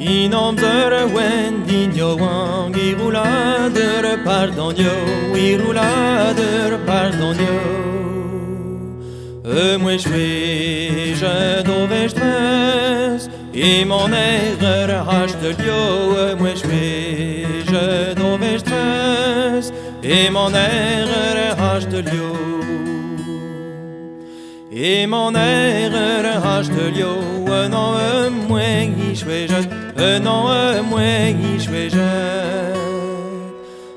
Inomzere wendinho wang iruladere pardonio iruladere pardonio moi je dovestres et mon erreur hachte lio moi je dovestres et mon erreur hachte lio et mon erreur hachte lio non moi non moi je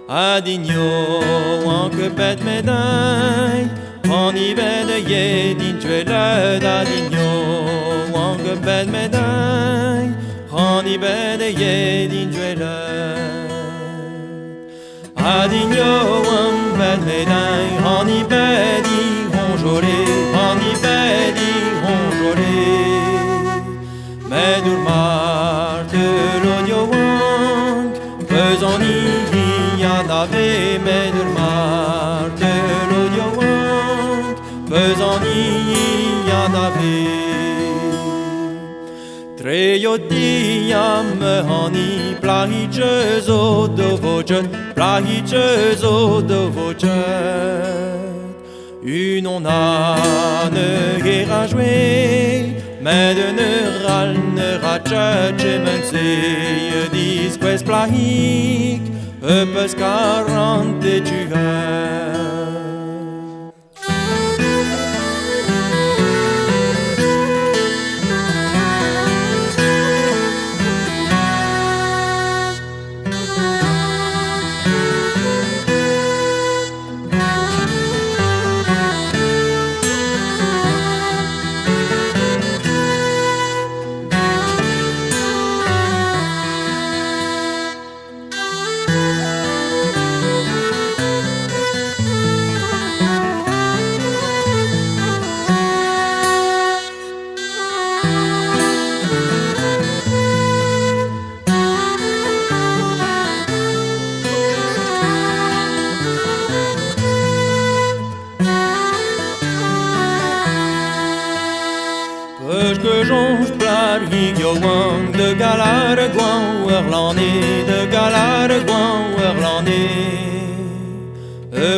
adigno en que pète médaille en hiver de yedin tu es là d'adigno en que pète médaille en hiver de yedin tu es là adigno en pète médaille en hiver di ronjolé en hiver di ronjolé mais durmar de l'odio wang faisant ni y'en avait mais durmar de l'odio wang faisant ni y'en avait treio diam hani plahicezo de voce une on a ne guerra joué mais de ne rachache menseie disques plahic pes 40 tu que j'onge plario wang de galare guan Irlandais de galare guan Irlandais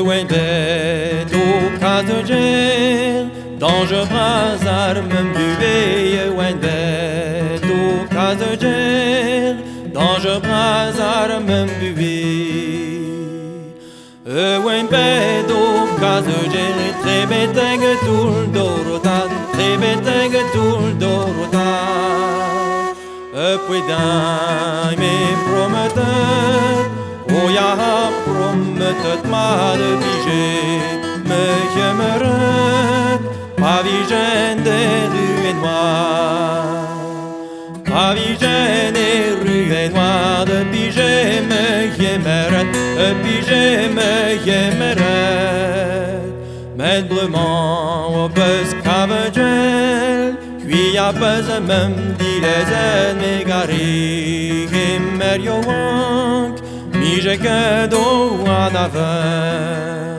wen bet au categer dans je bras arme buvey wen bet au categer dans je bras arme buvey wen bet au categer très beteng tout dorotan très beteng tout dorotan puis d'un mes prometteur oh ya prometteur ma de viger me j'aimerais pas vigen des rues noires pas vigen des rues noires depuis j'aimerais Medbrement au bus cavagel Puis a buzz même dit les ennemis gari Merio wank Mi je que do en avant